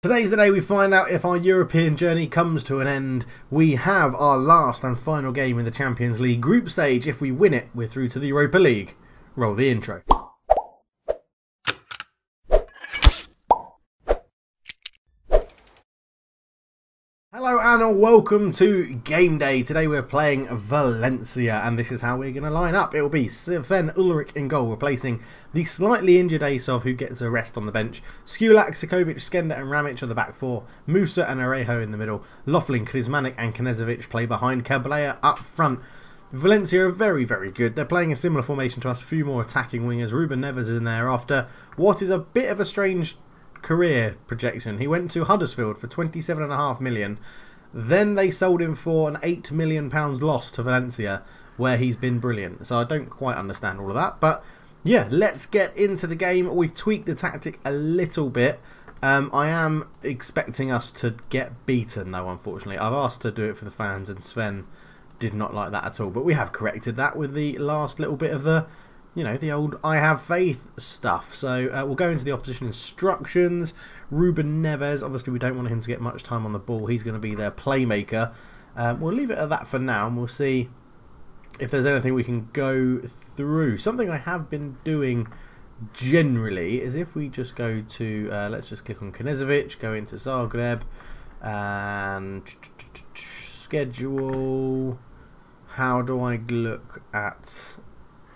Today's the day we find out if our European journey comes to an end. We have our last and final game in the Champions League group stage. If we win it, we're through to the Europa League. Roll the intro. Hello and welcome to Game Day. Today we're playing Valencia and this is how we're going to line up. It will be Sven Ulrich in goal, replacing the slightly injured Asov who gets a rest on the bench. Skulak, Sikovic, Skender and Ramic are the back four. Musa and Arejo in the middle. Loughlin, Krizmanic and Knezovic play behind. Cabrera up front. Valencia are very, very good. They're playing a similar formation to us. A few more attacking wingers. Ruben Neves is in there after what is a bit of a strange career projection. He went to Huddersfield for 27.5 million. Then they sold him for an £8 million loss to Valencia, where he's been brilliant. So I don't quite understand all of that. But yeah, let's get into the game. We've tweaked the tactic a little bit. I am expecting us to get beaten though, unfortunately. I've asked to do it for the fans and Sven did not like that at all. But we have corrected that with the last little bit of the, you know, the old I have faith stuff. So we'll go into the opposition instructions. Ruben Neves, obviously we don't want him to get much time on the ball. He's going to be their playmaker. We'll leave it at that for now and we'll see if there's anything we can go through. Something I have been doing generally is if we just go to, let's just click on Knezovic, go into Zagreb and schedule. How do I look at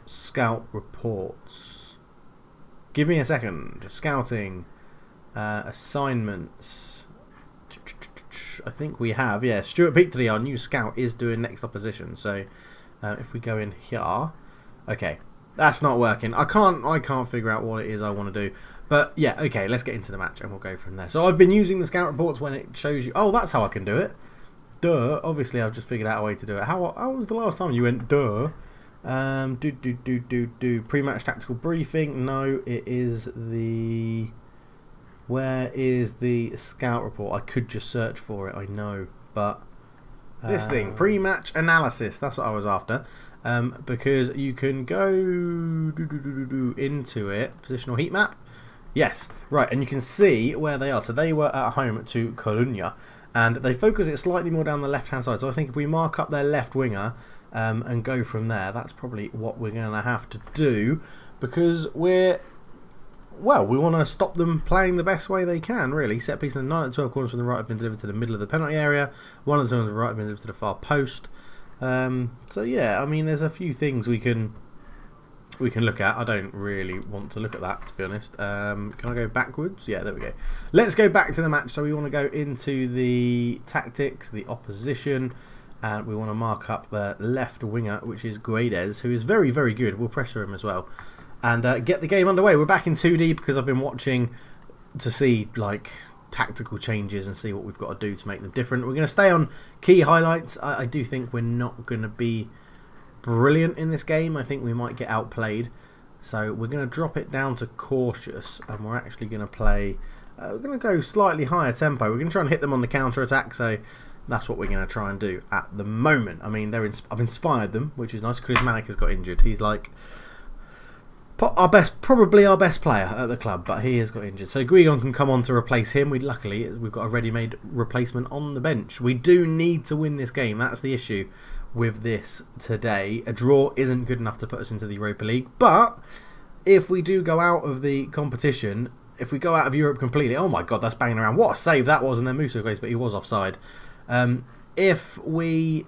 scout reports? Give me a second. Scouting, assignments. I think we have, yeah. Stuart Petrie, our new scout, is doing next opposition. So if we go in here, okay, that's not working. I can't figure out what it is I want to do. But yeah, okay, let's get into the match and we'll go from there. So I've been using the scout reports when it shows you. Oh, that's how I can do it. Duh. Obviously, I've just figured out a way to do it. How was the last time you went duh? Pre-match tactical briefing. No, it is the. Where is the scout report? I could just search for it. I know, but this thing, pre-match analysis. That's what I was after. Because you can go into it. Positional heat map. Yes, right, and you can see where they are. So they were at home to Croatia, and they focus it slightly more down the left-hand side. So I think if we mark up their left winger. And go from there. That's probably what we're going to have to do because we want to stop them playing the best way they can, really. Set piece and 9 of 12 corners from the right have been delivered to the middle of the penalty area. 1 of the 2 on the right have been delivered to the far post. So yeah, I mean, there's a few things we can look at. I don't really want to look at that, to be honest. Can I go backwards? Yeah, there we go. Let's go back to the match. So we want to go into the tactics, the opposition. And we want to mark up the left winger, which is Guedes, who is very, very good. We'll pressure him as well. And get the game underway. We're back in 2D because I've been watching to see like tactical changes and see what we've got to do to make them different. We're going to stay on key highlights. I do think we're not going to be brilliant in this game. I think we might get outplayed. So we're going to drop it down to cautious. And we're actually going to play... we're going to go slightly higher tempo. We're going to try and hit them on the counter-attack. So... that's what we're going to try and do at the moment. I mean, I've inspired them, which is nice. Krizmanic has got injured. He's like probably our best player at the club, but he has got injured. So Guigon can come on to replace him. Luckily, we've got a ready-made replacement on the bench. We do need to win this game. That's the issue with this today. A draw isn't good enough to put us into the Europa League, but if we do go out of the competition, if we go out of Europe completely, oh my God, that's banging around. What a save that was, and then Musa goes, but he was offside. If we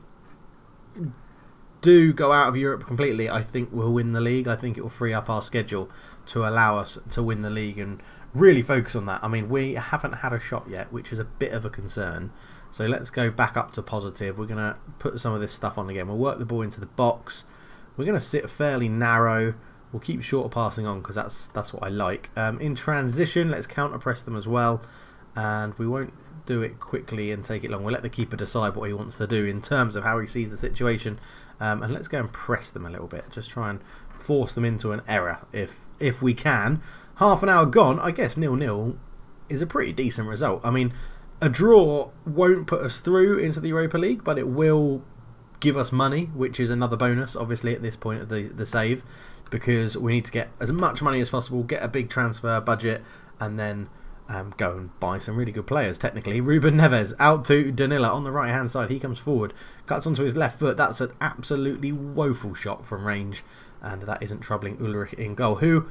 do go out of Europe completely, I think we'll win the league. I think it will free up our schedule to allow us to win the league and really focus on that. I mean, we haven't had a shot yet, which is a bit of a concern. So let's go back up to positive. We're going to put some of this stuff on again. We'll work the ball into the box. We're going to sit fairly narrow. We'll keep shorter passing on because that's what I like. In transition, let's counter press them as well. And we won't do it quickly and take it long. We'll let the keeper decide what he wants to do in terms of how he sees the situation. And let's go and press them a little bit. Just try and force them into an error if we can. Half an hour gone. I guess 0-0 is a pretty decent result. I mean, a draw won't put us through into the Europa League, but it will give us money, which is another bonus, obviously, at this point of the save, because we need to get as much money as possible, get a big transfer budget, and then go and buy some really good players, technically. Ruben Neves out to Danila on the right-hand side. He comes forward, cuts onto his left foot. That's an absolutely woeful shot from range, and that isn't troubling Ulrich in goal, who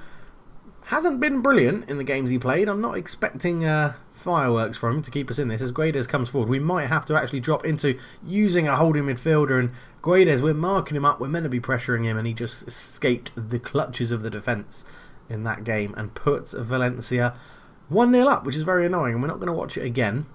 hasn't been brilliant in the games he played. I'm not expecting fireworks from him to keep us in this. As Guedes comes forward, we might have to actually drop into using a holding midfielder, and Guedes, we're marking him up, we're meant to be pressuring him, and he just escaped the clutches of the defence in that game and puts Valencia 1-0 up, which is very annoying, and we're not going to watch it again.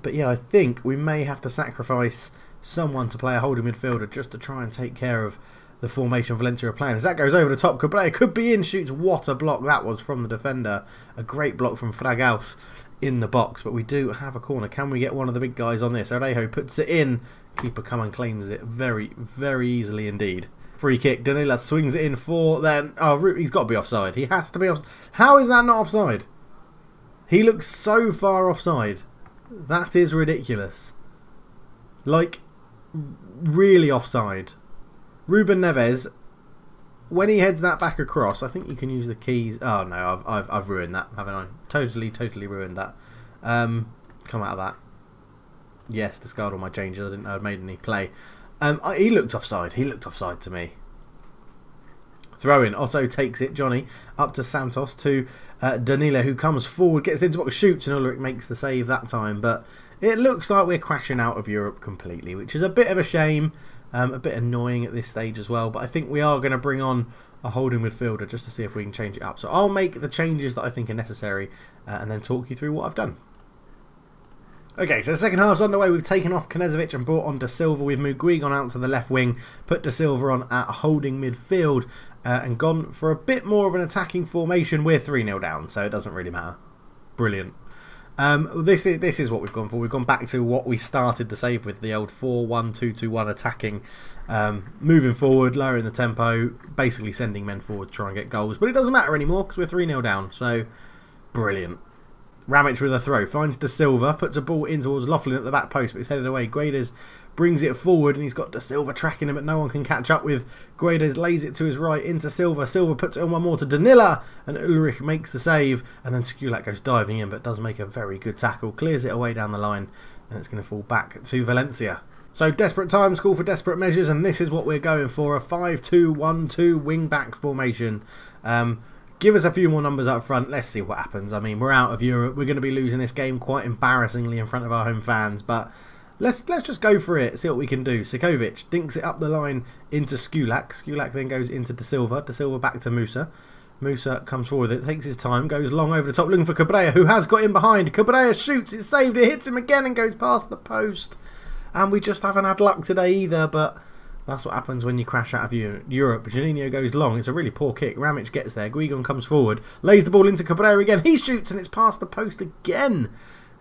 But yeah, I think we may have to sacrifice someone to play a holding midfielder just to try and take care of the formation Valencia are playing. As that goes over the top, Cabrera could be in, shoots. What a block that was from the defender. A great block from Fragaus in the box, but we do have a corner. Can we get one of the big guys on this? Orejo puts it in. Keeper come and claims it very, very easily indeed. Free kick. Danila swings it in for then. Oh, he's got to be offside. He has to be offside. How is that not offside? He looks so far offside. That is ridiculous. Like, really offside. Ruben Neves, when he heads that back across, I think you can use the keys. Oh no, I've ruined that, haven't I? Totally ruined that. Come out of that. Yes, discard all my changes. I didn't know I'd made any play. He looked offside. He looked offside to me. Throw in. Otto takes it. Johnny up to Santos to Danila, who comes forward, gets into the box, shoots, and Ulrich makes the save that time. But it looks like we're crashing out of Europe completely, which is a bit of a shame. A bit annoying at this stage as well, but I think we are going to bring on a holding midfielder just to see if we can change it up. So I'll make the changes that I think are necessary and then talk you through what I've done. Okay, so the second half's underway. We've taken off Knežević and brought on De Silva. We've moved Guigon out to the left wing, put De Silva on at holding midfield and gone for a bit more of an attacking formation. We're 3-0 down, so it doesn't really matter. Brilliant. This is what we've gone for. We've gone back to what we started the save with, the old 4-1-2-2-1 attacking, moving forward, lowering the tempo, basically sending men forward to try and get goals. But it doesn't matter anymore because we're 3-0 down, so brilliant. Ramic with a throw, finds De Silva, puts a ball in towards Laughlin at the back post, but it's headed away. Guedes brings it forward and he's got De Silva tracking him, but no one can catch up with Guedes. Lays it to his right into Silva. Silva puts it on one more to Danila, and Ulrich makes the save, and then Skulak goes diving in, but does make a very good tackle, clears it away down the line, and it's going to fall back to Valencia. So desperate times call for desperate measures, and this is what we're going for, a 5-2-1-2 wing-back formation. Give us a few more numbers up front. Let's see what happens. I mean, we're out of Europe. We're going to be losing this game quite embarrassingly in front of our home fans. But let's just go for it. See what we can do. Sikovic dinks it up the line into Skulak. Skulak then goes into De Silva. De Silva back to Musa. Musa comes forward. It takes his time. Goes long over the top looking for Cabrera, who has got in behind. Cabrera shoots. It's saved. It hits him again and goes past the post. And we just haven't had luck today either. But that's what happens when you crash out of Europe. Juninho goes long. It's a really poor kick. Ramic gets there. Guigon comes forward. Lays the ball into Cabrera again. He shoots and it's past the post again.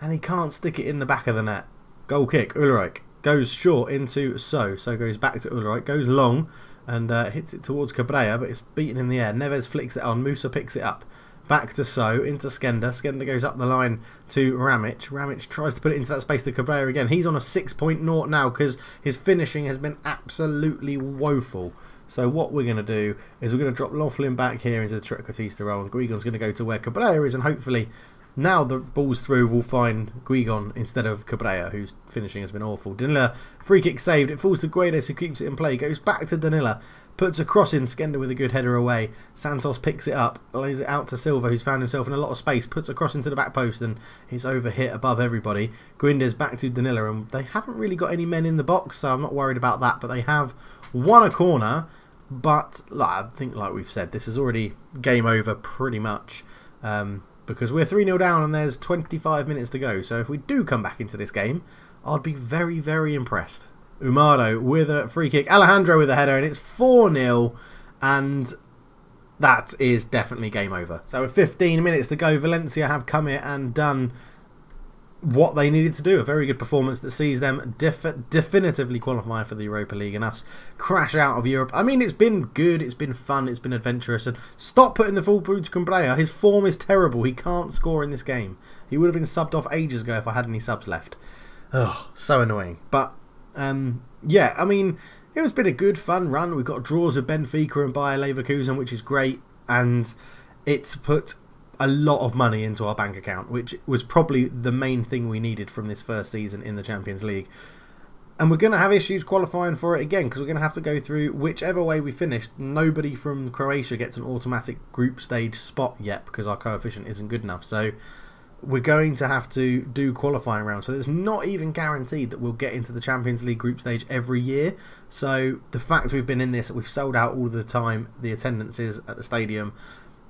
And he can't stick it in the back of the net. Goal kick. Ulrich goes short into So. So goes back to Ulrich. Goes long and hits it towards Cabrera, but it's beaten in the air. Neves flicks it on. Musa picks it up. Back to So, into Skender. Skender goes up the line to Ramic. Ramic tries to put it into that space to Cabrera again. He's on a 6.0 now because his finishing has been absolutely woeful. So what we're going to do is we're going to drop Laughlin back here into the Trequartista role, and Guigon's going to go to where Cabrera is, and hopefully now the ball's through, we'll find Guigon instead of Cabrera, whose finishing has been awful. Danila, free kick saved. It falls to Guedes, who keeps it in play. Goes back to Danila. Puts a cross in, Skender with a good header away. Santos picks it up, lays it out to Silva, who's found himself in a lot of space. Puts a cross into the back post and he's overhit above everybody. Guindes back to Danila, and they haven't really got any men in the box, so I'm not worried about that. But they have won a corner. But I think, like we've said, this is already game over pretty much. Because we're 3-0 down and there's 25 minutes to go. So if we do come back into this game, I'd be very, very impressed. Umado with a free kick. Alejandro with a header, and it's 4-0. And that is definitely game over. So with 15 minutes to go, Valencia have come here and done what they needed to do. A very good performance that sees them definitively qualify for the Europa League and us crash out of Europe. I mean, it's been good, it's been fun, it's been adventurous. And stop putting the full boot to Cabrera. His form is terrible. He can't score in this game. He would have been subbed off ages ago if I had any subs left. Oh, so annoying. But yeah, I mean, it's been a good, fun run. We've got draws with Benfica and Bayer Leverkusen, which is great. And it's put a lot of money into our bank account, which was probably the main thing we needed from this first season in the Champions League. And we're going to have issues qualifying for it again, because we're going to have to go through whichever way we finish. Nobody from Croatia gets an automatic group stage spot yet, because our coefficient isn't good enough. So we're going to have to do qualifying rounds. So it's not even guaranteed that we'll get into the Champions League group stage every year. So the fact we've been in this, we've sold out all the time, the attendances at the stadium,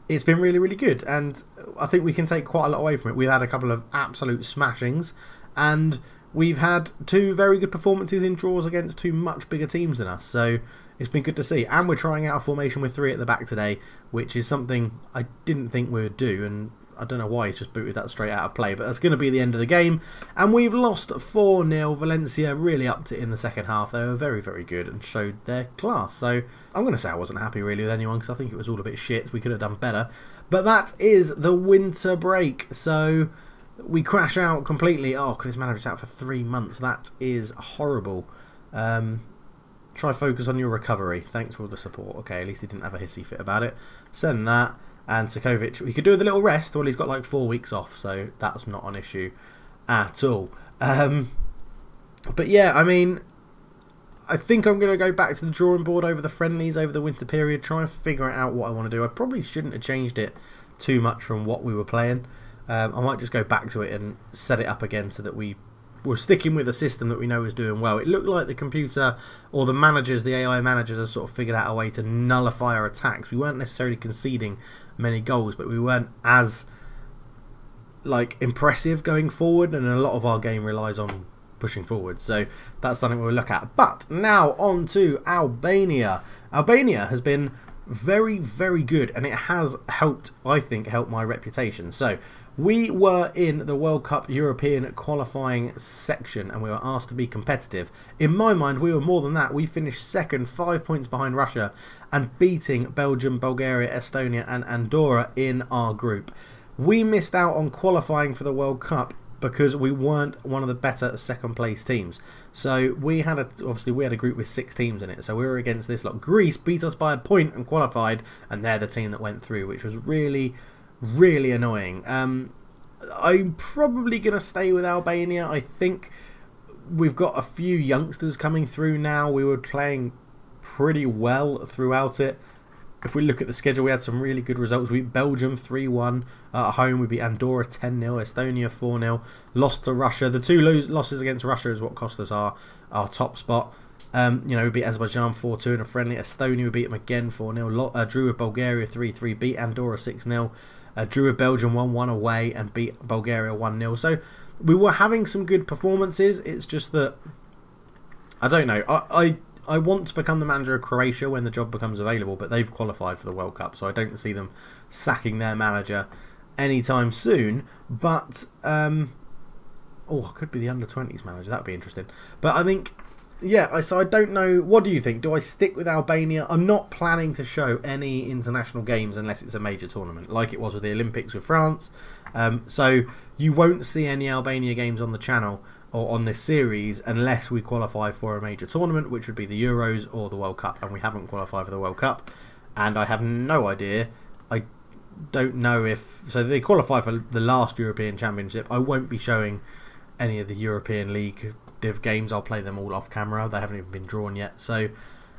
it's been really, really good. And I think we can take quite a lot away from it. We've had a couple of absolute smashings, and we've had 2 very good performances in draws against 2 much bigger teams than us. So it's been good to see. And we're trying out a formation with 3 at the back today, which is something I didn't think we would do. And I don't know why he's just booted that straight out of play, but that's going to be the end of the game. And we've lost 4-0. Valencia really upped it in the second half. They were very, very good and showed their class. So I'm going to say I wasn't happy really with anyone, because I think it was all a bit shit. We could have done better. But that is the winter break. So we crash out completely. Oh, because his manager's out for 3 months. That is horrible. Try focus on your recovery. Thanks for all the support. Okay, at least he didn't have a hissy fit about it. Send that. And Sokovic, we could do with a little rest. Well, he's got like 4 weeks off, so that's not an issue at all. But yeah, I mean, I think I'm going to go back to the drawing board over the friendlies over the winter period, try and figure out what I want to do. I probably shouldn't have changed it too much from what we were playing. I might just go back to it and set it up again so that we're sticking with a system that we know is doing well. It looked like the computer, or the managers, the AI managers, have sort of figured out a way to nullify our attacks. We weren't necessarily conceding many goals, but we weren't as impressive going forward, and a lot of our game relies on pushing forward. So that's something we'll look at. But now on to Albania. Albania has been very, very good, and it has helped, I think, help my reputation. So we were in the World Cup European qualifying section, and we were asked to be competitive. In my mind, we were more than that. We finished second, 5 points behind Russia, and beating Belgium, Bulgaria, Estonia and Andorra in our group. We missed out on qualifying for the World Cup because we weren't one of the better second place teams. So we had obviously we had a group with 6 teams in it, so we were against this lot. Greece beat us by a point and qualified, and they're the team that went through, which was really, really annoying. I'm probably going to stay with Albania. I think we've got a few youngsters coming through now. We were playing pretty well throughout it. If we look at the schedule, we had some really good results. We beat Belgium 3-1 at home. We beat Andorra 10-0, Estonia 4-0. Lost to Russia. The 2 losses against Russia is what cost us our top spot. We beat Azerbaijan 4-2 in a friendly. Estonia, we beat them again 4-0. Drew with Bulgaria 3-3. Beat Andorra 6-0. Drew with Belgium 1-1 away and beat Bulgaria 1-0. So we were having some good performances. It's just that, I don't know. I want to become the manager of Croatia when the job becomes available, but they've qualified for the World Cup, so I don't see them sacking their manager anytime soon. But, could be the under-20s manager. That'd be interesting. But I think, yeah, so I don't know. What do you think? Do I stick with Albania? I'm not planning to show any international games unless it's a major tournament, like it was with the Olympics with France. So you won't see any Albania games on the channel or on this series unless we qualify for a major tournament, which would be the Euros or the World Cup, and we haven't qualified for the World Cup, and I have no idea. I don't know if... So they qualify for the last European Championship. I won't be showing any of the European League div games. I'll play them all off camera. They haven't even been drawn yet. So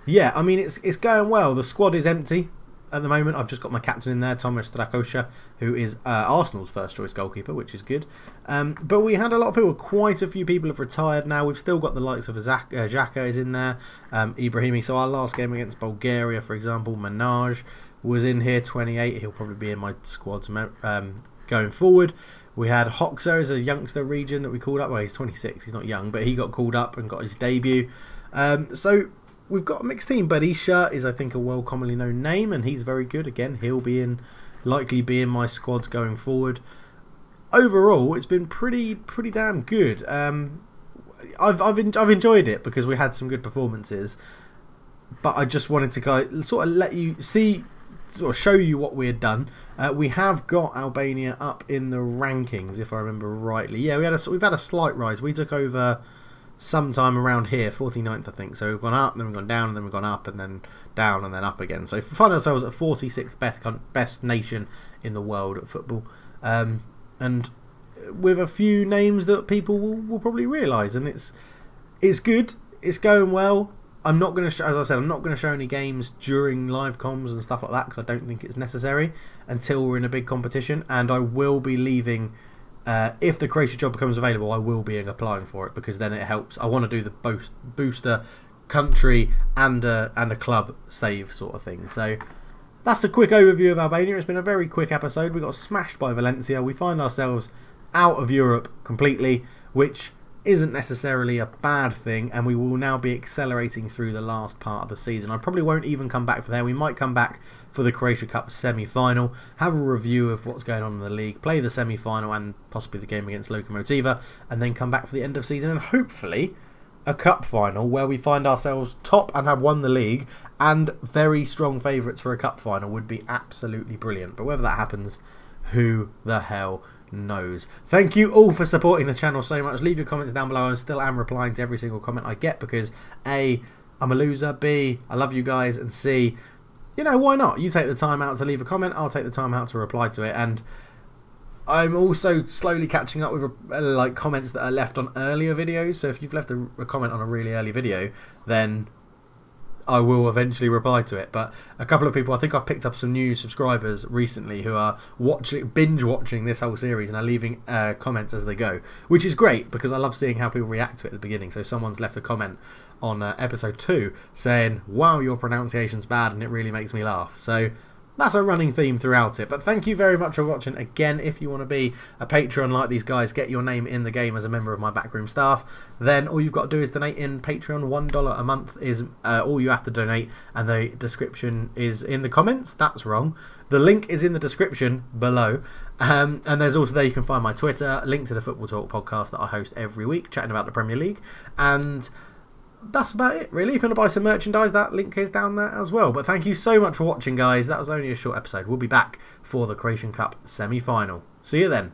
yeah, I mean, it's going well. The squad is empty at the moment. I've just got my captain in there, Thomas Strakosha, who is Arsenal's first choice goalkeeper, which is good. But we had a lot of people. Quite a few people have retired now. We've still got the likes of Xhaka is in there, Ibrahimi. So our last game against Bulgaria, for example, Manaj was in here, 28. He'll probably be in my squads going forward. We had Hoxer as a youngster region that we called up. Well, he's 26. He's not young, but he got called up and got his debut. So we've got a mixed team. Badisha is, I think, a well commonly known name, and he's very good. Again, he'll be likely be in my squads going forward. Overall, it's been pretty damn good. I've enjoyed it because we had some good performances, but I just wanted to sort of let you see, sort of show you what we had done. We have got Albania up in the rankings, if I remember rightly. Yeah, we've had a slight rise. We took over sometime around here, 49th, I think. So we've gone up, then we've gone down, and then we've gone up, and then down, and then up again. So we find ourselves at 46th best nation in the world of football, and with a few names that people will probably realise, and it's good, it's going well. I'm not going to, as I said, I'm not going to show any games during live comms and stuff like that because I don't think it's necessary until we're in a big competition, and I will be leaving. If the Croatia job becomes available, I will be applying for it because then it helps. I want to do the booster country and a club save sort of thing. So that's a quick overview of Albania. It's been a very quick episode. We got smashed by Valencia. We find ourselves out of Europe completely, which isn't necessarily a bad thing, and we will now be accelerating through the last part of the season. I probably won't even come back for there. We might come back for the Croatia Cup semi-final, have a review of what's going on in the league, play the semi-final and possibly the game against Lokomotiva, and then come back for the end of season and hopefully a cup final where we find ourselves top and have won the league, and very strong favourites for a cup final would be absolutely brilliant. But whether that happens, who the hell knows. Thank you all for supporting the channel so much. Leave your comments down below. I still am replying to every single comment I get because A, I'm a loser, B, I love you guys, and C, you know, why not? You take the time out to leave a comment, I'll take the time out to reply to it. And I'm also slowly catching up with like comments that are left on earlier videos. So if you've left a comment on a really early video, then I will eventually reply to it. But a couple of people, I think I've picked up some new subscribers recently who are binge watching this whole series and are leaving comments as they go, which is great because I love seeing how people react to it at the beginning. So someone's left a comment on episode 2 saying, wow, your pronunciation's bad and it really makes me laugh. So that's a running theme throughout it. But thank you very much for watching. Again, if you want to be a patron like these guys, get your name in the game as a member of my backroom staff, then all you've got to do is donate in Patreon. $1 a month is all you have to donate, and the description is in the comments. That's wrong. The link is in the description below. And there's also there you can find my Twitter, link to the Football Talk podcast that I host every week, chatting about the Premier League. And that's about it, really. If you want to buy some merchandise, that link is down there as well. But thank you so much for watching, guys. That was only a short episode. We'll be back for the Croatian Cup semi-final. See you then.